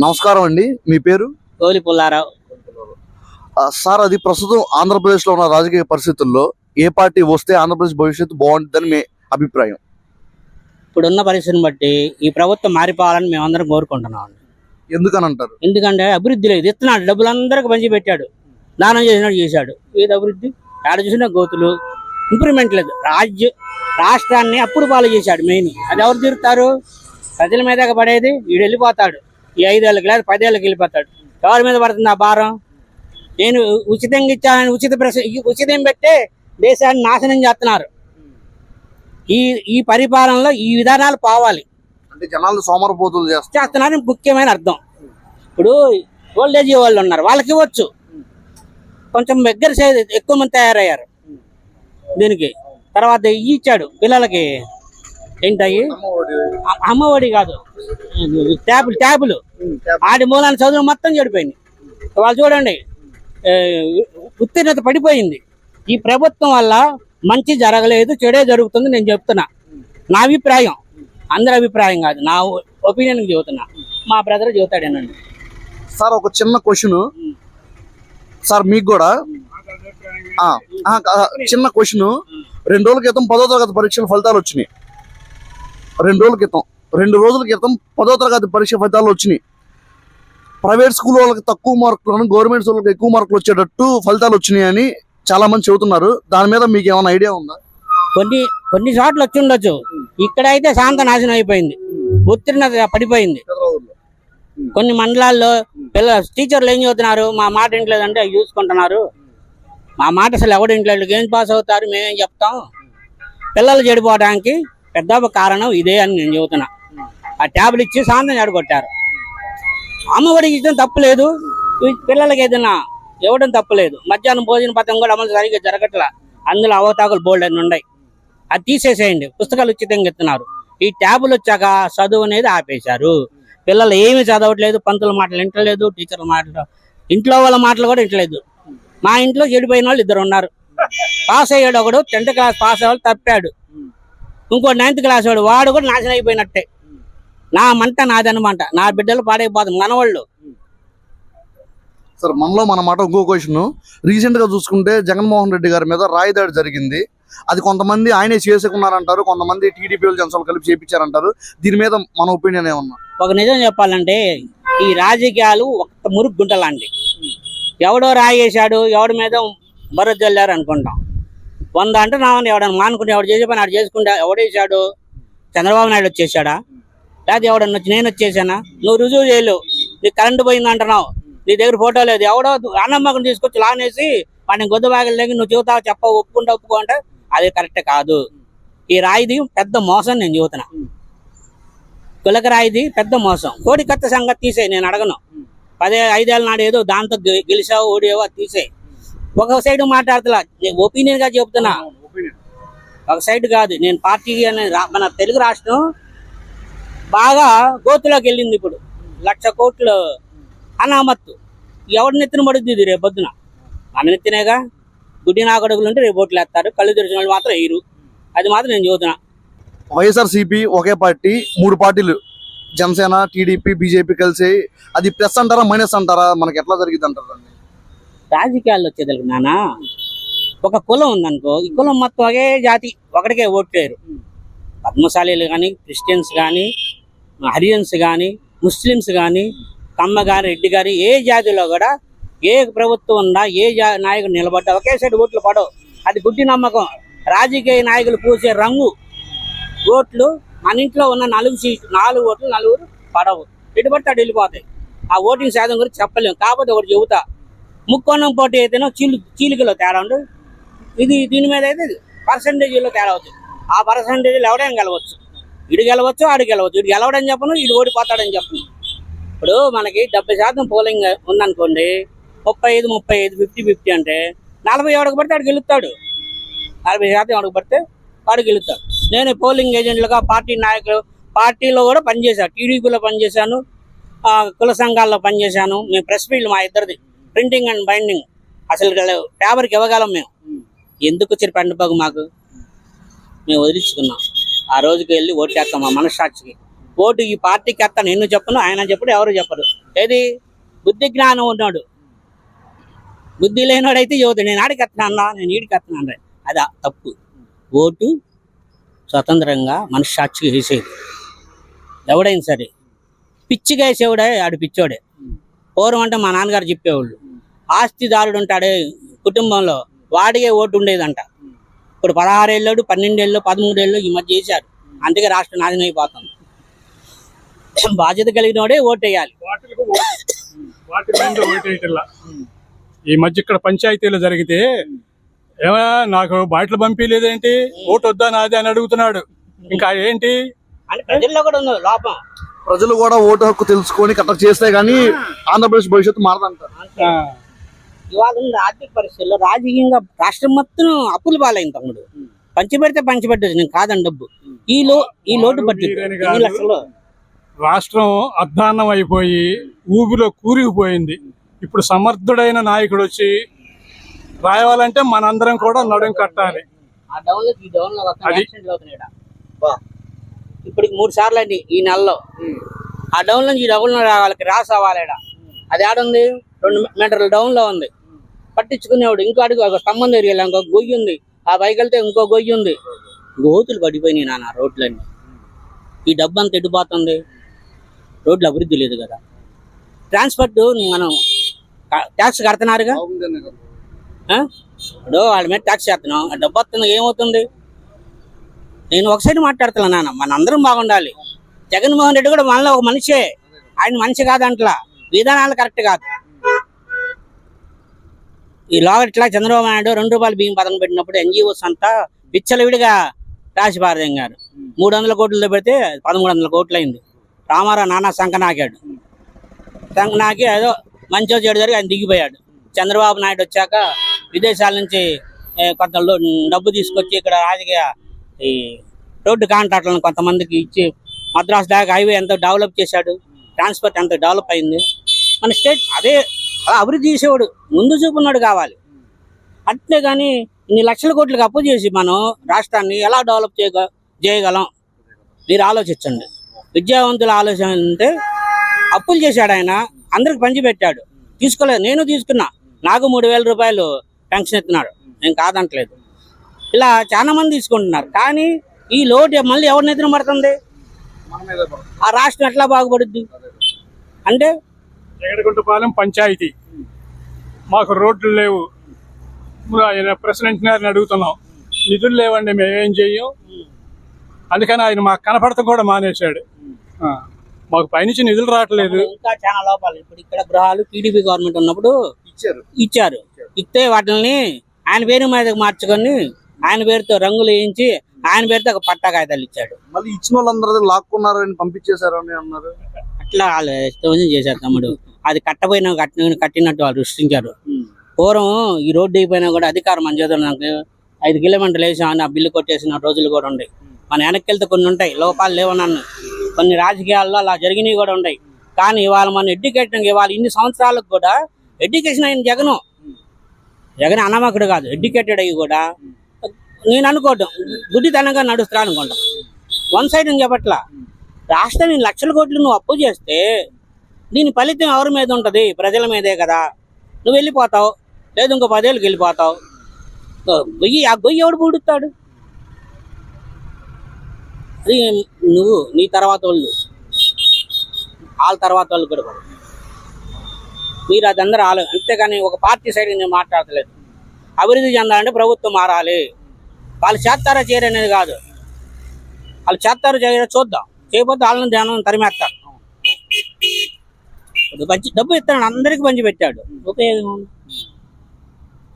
నమస్కారం అండి, మీ పేరు? కోలి పుల్లారావు. సార్, అది ప్రస్తుతం ఆంధ్రప్రదేశ్ లో ఉన్న రాజకీయ పరిస్థితుల్లో ఏ పార్టీ వస్తే ఆంధ్రప్రదేశ్ భవిష్యత్తు బాగుంటుందని మీ అభిప్రాయం? ఇప్పుడున్న పరిస్థితిని బట్టి ఈ ప్రభుత్వం మారిపోవాలని మేమందరం కోరుకుంటున్నాం. ఎందుకని అంటారు? ఎందుకంటే అభివృద్ధి లేదు. ఇస్తున్నాడు, డబ్బులు అందరికి పంచి పెట్టాడు, దానం చేసినట్టు చేశాడు. ఏది అభివృద్ధి? ఆడ చూసిన గోతులు, ఇంప్రూవ్మెంట్ లేదు. రాష్ట్రాన్ని అప్పుడు పాలు చేశాడు. మెయిన్ అది ఎవరు తీరుతారు? ప్రజల మీద పడేది. వీడు వెళ్ళిపోతాడు, ఈ 5 ఏళ్ళకి లేదా 10 ఏళ్ళకి వెళ్ళిపోతాడు. ఎవరి మీద పడుతుంది ఆ భారం? నేను ఉచితంగా ఇచ్చానని ఉచితం పెట్టే దేశాన్ని నాశనం చేస్తున్నారు. ఈ పరిపాలనలో ఈ విధానాలు పోవాలి. అంటే జనాలు సోమరపోతులు చేస్తున్నారని ముఖ్యమైన అర్థం. ఇప్పుడు ఓల్డేజ్ వాళ్ళు ఉన్నారు, వాళ్ళకి ఇవ్వచ్చు. కొంచెం దగ్గర ఎక్కువ మంది తయారయ్యారు దీనికి. తర్వాత ఇచ్చాడు పిల్లలకి, ఏంటయ్యి అమ్మఒడి కాదు, ట్యాబులు. ఆడి మూలాన్ని చదువు మొత్తం చెడిపోయింది. వాళ్ళు చూడండి, ఉత్తీర్ణత పడిపోయింది. ఈ ప్రభుత్వం వల్ల మంచి జరగలేదు, చెడే జరుగుతుంది. నేను చెప్తున్నా, నా అభిప్రాయం, అందరి అభిప్రాయం కాదు, నా ఒపీనియన్ చెబుతున్నా. మా బ్రదర్ చెబుతాడేనండి. సార్, ఒక చిన్న క్వశ్చన్ సార్ మీకు కూడా. చిన్న క్వశ్చన్. 2 రోజుల క్రితం 10వ తరగతి పరీక్షల ఫలితాలు వచ్చినాయి. 2 రోజుల క్రితం 10వ తరగతి పరీక్ష ఫలితాలు వచ్చినాయి. ప్రైవేట్ స్కూల్ వాళ్ళకి తక్కువ మార్కులను, గవర్నమెంట్ స్కూల్ వాళ్ళకి ఎక్కువ మార్కులు వచ్చేటట్టు ఫలితాలు వచ్చినాయి అని చాలా మంది చెబుతున్నారు. దాని మీద మీకు ఏమైనా ఐడియా ఉందా? కొన్ని చోట్ల వచ్చి ఉండొచ్చు. ఇక్కడైతే శాంత నాశనం అయిపోయింది, ఉత్తీర్ణత పడిపోయింది. కొన్ని మండలాల్లో టీచర్లు ఏం చదువుతున్నారు, మా మాట ఇంట్లేదంటే అవి చూసుకుంటున్నారు. మా మాట అసలు ఎవడు ఇంట్లో ఏం పాస్ అవుతారు, మేమేం చెప్తాం. పిల్లలు చెడిపోవడానికి పెద్ద కారణం ఇదే అని నేను చెబుతున్నా. ఆ ట్యాబ్లు ఇచ్చి శాంతం చెడగొట్టారు. అమ్మఒడికి ఇచ్చడం తప్పులేదు, పిల్లలకి ఏదైనా ఇవ్వడం తప్పులేదు. మధ్యాహ్నం భోజన పథకం కూడా అమలు సరిగ్గా జరగట్లా. అందులో అవతాకులు బోల్డ్ అని ఉన్నాయి. అది తీసేసేయండి. పుస్తకాలు ఉచితంగా ఇస్తున్నారు. ఈ ట్యాబులు వచ్చాక చదువు అనేది ఆపేశారు. పిల్లలు ఏమీ చదవట్లేదు, పంతుల మాటలు వింటలేదు, టీచర్ల మాటలు, ఇంట్లో వాళ్ళ మాటలు కూడా వింటలేదు. మా ఇంట్లో చెడిపోయిన వాళ్ళు 2 ఉన్నారు. పాస్ అయ్యాడు ఒకడు, 10th క్లాస్ పాస్ అయ్యాడు, తప్పాడు. ఇంకో 9th క్లాస్ వాడు కూడా నాశనం అయిపోయినట్టే. నా మంట నాదనమాట, నా బిడ్డలు పాడైపోతుంది, మనవాళ్ళు. సార్, మనలో మన మాట ఇంకో క్వశ్చన్. రీసెంట్ గా చూసుకుంటే జగన్మోహన్ రెడ్డి గారి మీద రాయి దాడి జరిగింది. అది కొంతమంది ఆయనే చేసుకున్నారంటారు, కొంతమంది టీడీపీ వాళ్ళు జనసేన కలిపి చేయించారంటారు. దీని మీద మన ఒపీనియన్ ఏమన్నా? ఒక నిజం చెప్పాలంటే, ఈ రాజకీయాలు ఒక మురుగు గుంట లాంటి. ఎవడో రాయి వేసాడు, ఎవడి మీద బరద జల్లారు అనుకుంటాం. 100 అంటే ఎవడన్నా మానుకుంటే, ఎవడు చేసే పని ఆడు చేసుకుంటా. ఎవడేసాడు? చంద్రబాబు నాయుడు వచ్చేసాడా? లేకపోతే ఎవడన్నా వచ్చి నేను వచ్చేసానా? నువ్వు రుజువు చేయలేవు. నీకు కరెంటు పోయింది అంటున్నావు, నీ దగ్గర ఫోటో లేదు. ఎవడో అన్నమ్మకం తీసుకొచ్చి లానేసి వాడిని గొద్దు బాగలు దగ్గర నువ్వు చెబుతావు, ఒప్పుకో అంటే అది కరెక్ట్ కాదు. ఈ రాయిది పెద్ద మోసం నేను చెబుతున్నా. కులక రాయిది పెద్ద మోసం. కోడి కత్త సంగతి తీసేయి, నేను అడగను. 5 ఏళ్ళ నాడు ఏదో దాంతో గెలిచావు, ఓడియావో అది తీసేయి. ఒక సైడ్ మాట్లాడుతున్నా, నేను ఒపీనియన్ గా చెబుతున్నా, ఒక సైడ్ కాదు. నేను పార్టీ మన తెలుగు రాష్ట్రం బాగా గోతులోకి వెళ్ళింది. ఇప్పుడు 1,00,000 కోట్లు అనామత్తు. ఎవరి నెత్తిన పడుద్ది ఇది రేపొద్దున? మన నెత్తినేగా. గుడ్డి నాగడుగులు ఉంటే రేపు ఓట్లు వేస్తారు, కళ్ళు తెరిచిన వాళ్ళు మాత్రం వేయరు. అది మాత్రం నేను చెబుతున్నా. వైఎస్ఆర్సీపీ ఒకే పార్టీ, 3 పార్టీలు జనసేన, టీడీపీ, బీజేపీ కలిసి, అది ప్లస్ అంటారా మైనస్ అంటారా? మనకి ఎట్లా జరిగింది అంటారు? రాజకీయాల్లో వచ్చేదలకు నానా, ఒక కులం ఉందనుకో, ఈ కులం మొత్తం ఒకే జాతి, ఒకటికే ఓట్లేరు. పద్మశాలీలు కానీ, క్రిస్టియన్స్ కానీ, హరియన్స్ కానీ, ముస్లిమ్స్ కానీ, కమ్మ కానీ, రెడ్డి కానీ, ఏ జాతిలో కూడా ఏ ప్రభుత్వం ఉన్నా, ఏ నాయకుడు నిలబడ్డా ఒకే సైడ్ ఓట్లు పడవు. అది గుడ్డి నమ్మకం. రాజకీయ నాయకులు పూసే రంగు ఓట్లు. మన ఇంట్లో ఉన్న 4 ఓట్లు 4 పడవు. ఎటుబట్టి అటు వెళ్ళిపోతాయి. ఆ ఓటింగ్ శాతం గురించి చెప్పలేము. కాకపోతే ఒకటి చెబుతా, ముక్కోణం పోటీ అయితేనో చీలికలో తేడా ఉండు. దీని మీద అయితే పర్సంటేజీలో తేడా అవుతుంది. ఆ పర్సంటేజీలు ఎవడైనా గెలవచ్చు. ఇటు గెలవచ్చు, ఆడు గెలవచ్చు. ఇటు గెలవడని చెప్పను, ఇటు ఓడిపోతాడని చెప్పను. ఇప్పుడు మనకి 70% పోలింగ్ ఉందనుకోండి, 35, 50 అంటే 40 ఎవడికి పడితే ఆడు గెలుస్తాడు. 40% ఎవడికి పడితే వాడు గెలుస్తాడు. నేను పోలింగ్ ఏజెంట్లుగా, పార్టీ నాయకులు, పార్టీలో కూడా పనిచేశాను. టీడీపీలో పనిచేశాను, కుల సంఘాల్లో పనిచేశాను. మేము ప్రెస్ ఫీల్డ్ మా ఇద్దరిది, ప్రింటింగ్ అండ్ బైండింగ్. అసలు పేపర్కి ఇవ్వగలం మేము. ఎందుకు వచ్చారు పెండపగు మాకు? మేము వదిలించుకున్నాం. ఆ రోజుకి వెళ్ళి ఓటు చేస్తాం మా మనస్సాక్షికి. ఓటు ఈ పార్టీకి వేస్తాను, నేను చెప్పను, ఆయన చెప్పడు, ఎవరు చెప్పరు. ఏది బుద్ధి జ్ఞానం ఉన్నాడు, బుద్ధి లేనివాడైతే యువత నేను ఆడికి ఎత్తున్నా నేను ఈడికి ఎత్తున్నా అది తప్పు. ఓటు స్వతంత్రంగా మనస్సాక్షిగా వేసేది ఎవడైనా సరే. పిచ్చిగా వేసేవాడే ఆడు పిచ్చోడే. పూర్వం అంటే మా నాన్నగారు చెప్పేవాళ్ళు, ఆస్తిదారుడు ఉంటాడే కుటుంబంలో వాడికే ఓటు ఉండేదంట. ఇప్పుడు 16 ఏళ్ళు 12 ఏళ్ళు 13 ఏళ్ళు ఈ మధ్య చేశారు, అందుకే రాష్ట్రం నాశనం అయిపోతుంది. బాధ్యత కలిగిన వాడే ఓటు వేయాలి. వాటి మీద ఓటేయటల్లా. ఈ మధ్య ఇక్కడ పంచాయతీలు జరిగితే ఏమా నాకు బాటిల్ పంపించలేదేంటి, ఓటు వద్దా నాది అని అడుగుతున్నాడు. ఇంకా ఏంటి అంటే ప్రజల్లో కూడా ఉంది లోపం. ప్రజలు కూడా ఓటు హక్కు తెలుసుకొని కరెక్ట్ చేస్తే గానీ ఆంధ్రప్రదేశ్ భవిష్యత్తు మారదంటారు. ఇవాళ ఉన్న ఆర్థిక పరిస్థితుల్లో రాజకీయంగా రాష్ట్రం మొత్తం అప్పులు పాలైంది తమ్ముడు. పంచిపెడితే పంచిపెట్టచ్చు, నేను కాదని డబ్బు. ఈ లోటు బడ్జెట్ లక్షలు రాష్ట్రం అధ్వాన్నం అయిపోయి ఊబిలో కూరుకుపోయింది. ఇప్పుడు సమర్థుడైన నాయకుడు వచ్చి రాయాలంటే మనందరం కూడా నడుం కట్టాలి. ఆ డౌన్ లో ఈ డౌన్ లో యాక్సిడెంట్లు అవుతున్నాయి. ఇప్పటికి 3 సార్లు అండి ఈ నెలలో. ఆ డౌన్ నుంచి ఈ డౌన్ లో వాళ్ళకి రాసి అవ్వాలి. అది ఆడుంది 2 మీటర్ల డౌన్ లో ఉంది. పట్టించుకునేవాడు ఇంకో అడుగు ఒక స్తంభం దగ్గరికి వెళ్ళి ఇంకో గొయ్యి ఉంది, ఆ పైకి వెళ్తే ఇంకో గొయ్యి ఉంది. గోతులు పడిపోయినాయి నాన్న రోడ్లన్నీ. ఈ డబ్బు అంతా ఎడిపోతుంది, రోడ్లు అభివృద్ధి లేదు కదా. ట్రాన్స్పోర్ట్ మనం ట్యాక్స్ కడుతున్నారుగా, ఇప్పుడు వాళ్ళ మీద ట్యాక్స్ చేస్తున్నాం, ఆ డబ్బు వస్తుంది ఏమవుతుంది? నేను ఒక సైడ్ మాట్లాడుతున్నా నాన్న, మనందరం బాగుండాలి. జగన్మోహన్ రెడ్డి కూడా మనలో ఒక మనిషే, ఆయన మనిషి కాదంట్లా, విధానాలు కరెక్ట్ కాదు. ఈ లోగ ఇట్లా చంద్రబాబు నాయుడు 2 రూపాయలు బియ్యం పథకం పెట్టినప్పుడు ఎన్జిఓస్ అంతా విచ్చలవిడిగా రాసి పారదింగారు. 300 కోట్లతో పెడితే 1300 కోట్లు అయింది. రామారావు నానా సంఖ నాకాడు. సంఖ నాకి ఏదో మంచో చెడు జరిగి ఆయన దిగిపోయాడు. చంద్రబాబు నాయుడు వచ్చాక విదేశాల నుంచి కొంత డబ్బు తీసుకొచ్చి ఇక్కడ రాజకీయ ఈ రోడ్డు కాంట్రాక్టులను కొంతమందికి ఇచ్చి మద్రాసు దాకా హైవే ఎంతో డెవలప్ చేశాడు. ట్రాన్స్పోర్ట్ ఎంతో డెవలప్ అయింది. మన స్టేట్ అదే అలా అభివృద్ధి చేసేవాడు, ముందు చూపున్నాడు కావాలి. అంతే కానీ ఇన్ని లక్షల కోట్లకు అప్పు చేసి మనం రాష్ట్రాన్ని ఎలా డెవలప్ చేయగలం మీరు ఆలోచించండి. విద్యావంతుల ఆలోచన అంటే అప్పులు చేశాడు ఆయన, అందరికి పంచిపెట్టాడు. తీసుకోలేదు, నేను తీసుకున్నా, నాకు 3000 రూపాయలు పెన్షన్ ఎత్తున్నాడు, నేను కాదంటలేదు. ఇలా చాలా మంది తీసుకుంటున్నారు. కానీ ఈ లోటు మళ్ళీ ఎవరి నెత్తిన పడుతుంది? ఆ రాష్ట్రం ఎట్లా బాగుపడుద్ది అంటే జగడగుంటపాలెం పంచాయతీ మాకు రోడ్లు లేవు, ఆయన ప్రెసిడెంట్ గారిని అడుగుతున్నాం, నిధులు లేవండి మేమేం చెయ్యం. అందుకని ఆయన మాకు కనపడటం కూడా మానేశాడు. మాకు పైనుంచి నిధులు రావట్లేదు. ఇంకా చాలా లోపాలు. ఇప్పుడు ఇక్కడ గృహాలు టీడీపీ గవర్నమెంట్ ఉన్నప్పుడు ఇచ్చారు. ఇస్తే వాటిని ఆయన పేరు మీద మార్చుకొని ఆయన పేరుతో రంగులు వేయించి ఆయన పేరుతో ఒక పట్టా కాగితాలు ఇచ్చాడు. మళ్ళీ ఇచ్చిన వాళ్ళందరూ లాక్కున్నారని పంపించేశారని అన్నారు. అట్లా వాళ్ళు ఇష్టం చేశారు తమ్ముడు. అది కట్టినట్టు వాళ్ళు సృష్టించారు. పూర్వం ఈ రోడ్డు అయిపోయినా కూడా అధికారం మన చేతుల్లో నాకు 5 కిలోమీటర్లు వేసామని ఆ బిల్లు కొట్టేసిన రోజులు కూడా ఉన్నాయి. మన వెనక్కి వెళ్తే కొన్ని ఉంటాయి, లోపాలు లేవనన్ను కొన్ని రాజకీయాల్లో అలా జరిగినవి కూడా ఉన్నాయి. కానీ ఇవాళ మన ఎడ్యుకేషన్ ఇవాళ ఇన్ని సంవత్సరాలకు కూడా ఎడ్యుకేషన్ అయిన జగన్ అనామకుడు కాదు, ఎడ్యుకేటెడ్ అయ్యి కూడా నేను అనుకోవటం గుడ్డితనంగా నడుస్తా అనుకుంటాం. వన్ సైడ్ అని చెప్పట్లా. రాష్ట్రాన్ని లక్షల కోట్లు నువ్వు అప్పు చేస్తే దీని ఫలితం ఎవరి మీద ఉంటుంది? ప్రజల మీదే కదా. నువ్వు వెళ్ళిపోతావు, లేదు ఇంకో 10 ఏళ్ళకి వెళ్ళిపోతావు. ఆ గొయ్యి ఎవడు పూడుతాడు? అది నువ్వు నీ తర్వాత వాళ్ళ తర్వాత వాళ్ళు కూడా మీరు అదందరూ అంతేగాని ఒక పార్టీ సైడ్ నేను మాట్లాడతలేదు. అభివృద్ధి చెందాలంటే ప్రభుత్వం మారాలి. వాళ్ళు చేస్తారా చేయరనేది కాదు, వాళ్ళు చేస్తారో చేయరో చూద్దాం. చేయకపోతే వాళ్ళని ధ్యానం తరిమేస్తారు. డబ్బు ఇస్తాడు, అందరికి పంచి పెట్టాడు, ఉపయోగం.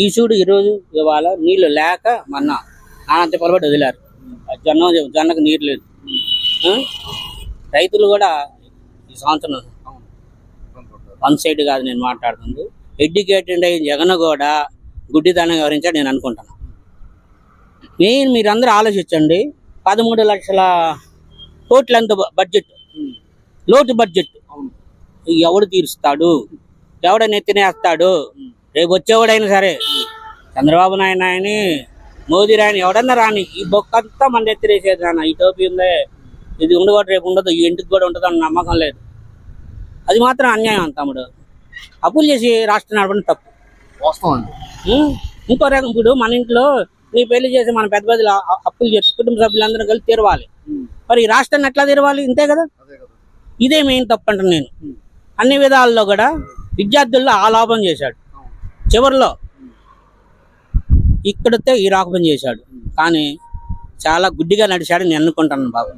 ఈ చూడు ఈరోజు ఇవాళ నీళ్లు లేక మొన్న నానంత పొలబడి వదిలారు. జొన్నకు నీరు లేదు. రైతులు కూడా ఈ సంవత్సరం వన్ సైడ్ కాదు నేను మాట్లాడుతుంది. ఎడ్యుకేటెడ్ అయిన జగన్ కూడా గుడ్డితనం వివరించాడు నేను అనుకుంటున్నాను. మీరందరూ ఆలోచించండి. 13 లక్షల కోట్లంత బడ్జెట్, లోటు బడ్జెట్ ఎవడు తీరుస్తాడు? ఎవడని ఎత్తినేస్తాడు? రేపు వచ్చేవాడైనా సరే చంద్రబాబు నాయుడు ఆయని, మోదీ రాయని, ఎవడన్నా రాని, ఈ బొక్కంతా మన ఎత్తిరేసేది నాన్న. ఈ టోపీ ఉందే, ఇది ఉండకూడదు, రేపు ఉండదు, ఈ ఇంటికి కూడా ఉంటుంది అన్న నమ్మకం లేదు. అది మాత్రం అన్యాయం తమ్ముడు. అప్పులు చేసి రాష్ట్రం నడపడం తప్పు. వాస్తవం అండి. ఇంకో రకం, ఇప్పుడు మన ఇంట్లో నీ పెళ్లి చేసి మన పెద్ద పెద్దలు అప్పులు చేసి కుటుంబ సభ్యులందరూ కలిసి తీరవాలి. మరి ఈ రాష్ట్రాన్ని ఎట్లా తీరవాలి? ఇంతే కదా. ఇదే మెయిన్ తప్పు అంటాను నేను. అన్ని విధాల్లో కూడా విద్యార్థుల్లో ఆ లాభం చేశాడు, చివరిలో ఇక్కడితే ఈ రాకపోం చేశాడు. కానీ చాలా గుడ్డిగా నడిచాడు నేను అనుకుంటాను బాబు.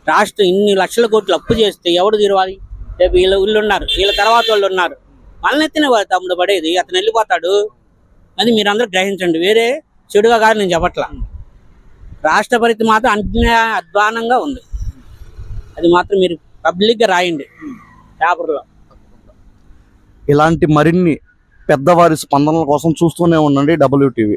రాష్ట్రం ఇన్ని లక్షల కోట్లు అప్పు చేస్తే ఎవడు తీరవాలి? రేపు వీళ్ళు ఉన్నారు, వీళ్ళ తర్వాత వాళ్ళు ఉన్నారు, వాళ్ళనెత్తిన వాళ్ళు తమ్ముడు పడేది, అతను వెళ్ళిపోతాడు. అది మీరందరూ గ్రహించండి. వేరే చెడుగా కాదు నేను చెప్పట్లా. రాష్ట్ర పరిస్థితి మాత్రం అధ్వానంగా ఉంది. అది మాత్రం మీరు పబ్లిక్గా రాయండి పేపర్లో. ఇలాంటి మరిన్ని పెద్దవారి స్పందనల కోసం చూస్తూనే ఉండండి WTV.